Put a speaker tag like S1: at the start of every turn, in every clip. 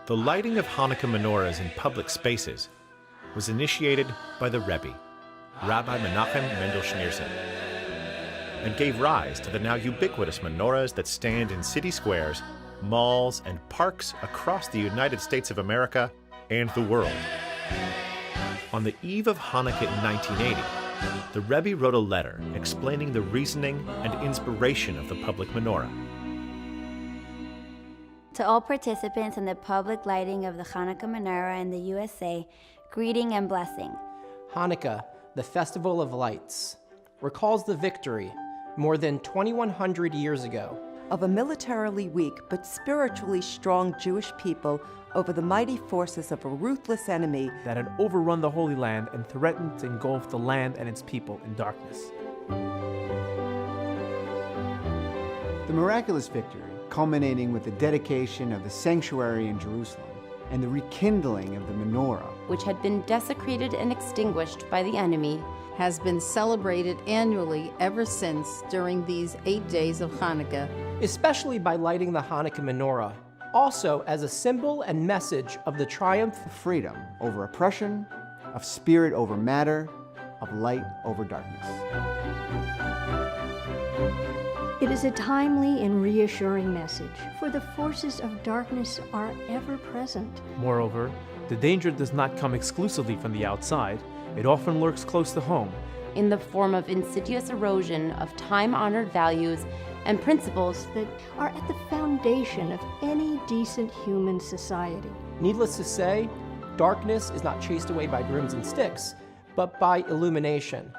S1: The lighting of Hanukkah menorahs in public spaces was initiated by the Rebbe, Rabbi Menachem Mendel Schneerson, and gave rise to the now ubiquitous menorahs that stand in city squares, malls, and parks across the United States of America and the world. On the eve of Hanukkah in 1980, the Rebbe wrote a letter explaining the reasoning and inspiration of the public menorah.
S2: To all participants in the public lighting of the Hanukkah menorah in the USA, greeting and blessing.
S3: Hanukkah, the festival of lights, recalls the victory, more than 2,100 years ago,
S4: of a militarily weak but spiritually strong Jewish people over the mighty forces of a ruthless enemy
S5: that had overrun the Holy Land and threatened to engulf the land and its people in darkness.
S6: The miraculous victory, culminating with the dedication of the sanctuary in Jerusalem and the rekindling of the menorah,
S7: which had been desecrated and extinguished by the enemy,
S8: has been celebrated annually ever since during these 8 days of Hanukkah,
S3: especially by lighting the Hanukkah menorah, also as a symbol and message of the triumph
S6: of freedom over oppression, of spirit over matter, of light over darkness.
S9: It is a timely and reassuring message, for the forces of darkness are ever present.
S5: Moreover, the danger does not come exclusively from the outside. It often lurks close to home,
S7: in the form of insidious erosion of time-honored values and principles
S9: that are at the foundation of any decent human society.
S3: Needless to say, darkness is not chased away by brooms and sticks, but by illumination.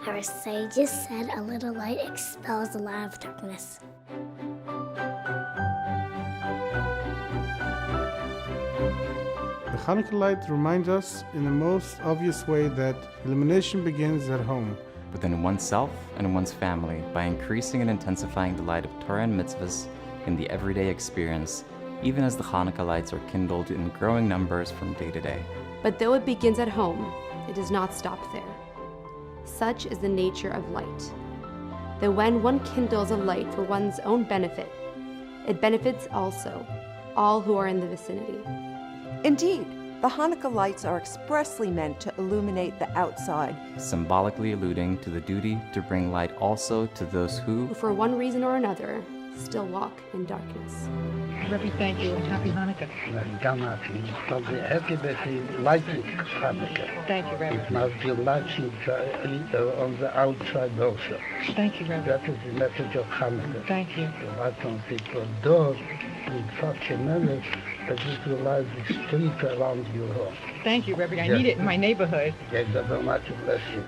S10: Our sages said a little light expels a lot of darkness.
S11: The Hanukkah light reminds us in the most obvious way that illumination begins at home.
S12: Within oneself and one's family, by increasing and intensifying the light of Torah and mitzvahs in the everyday experience, even as the Hanukkah lights are kindled in growing numbers from day to day.
S13: But though it begins at home, it does not stop there. Such is the nature of light, that when one kindles a light for one's own benefit, it benefits also all who are in the vicinity.
S4: Indeed, the Hanukkah lights are expressly meant to illuminate the outside,
S12: symbolically alluding to the duty to bring light also to those who,
S13: for one reason or another, still walk in darkness.
S14: Rebbe, thank you and happy Hanukkah.
S15: Happy birthday, lighting Hanukkah.
S14: Thank you, Rebbe.
S15: It must be lighting on the outside also.
S14: Thank you, Rebbe.
S15: That is the message of Hanukkah.
S14: Thank you.
S15: The light on people's doors in such a manner that it will light the street around your home.
S14: Thank you, Rebbe. I need it in my neighborhood.
S15: Yes, very much bless you.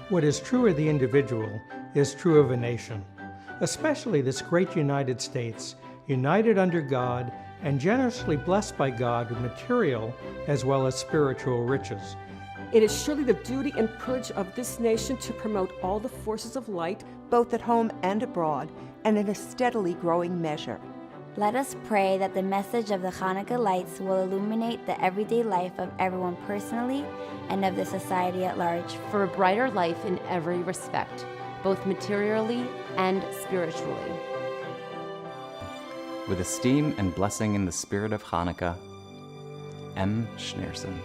S16: What is true of the individual is true of a nation, especially this great United States, united under God and generously blessed by God with material as well as spiritual riches.
S17: It is surely the duty and privilege of this nation to promote all the forces of light,
S4: both at home and abroad, and in a steadily growing measure.
S2: Let us pray that the message of the Hanukkah lights will illuminate the everyday life of everyone personally and of the society at large,
S7: for a brighter life in every respect, both materially and spiritually.
S12: With esteem and blessing in the spirit of Hanukkah, M. Schneerson.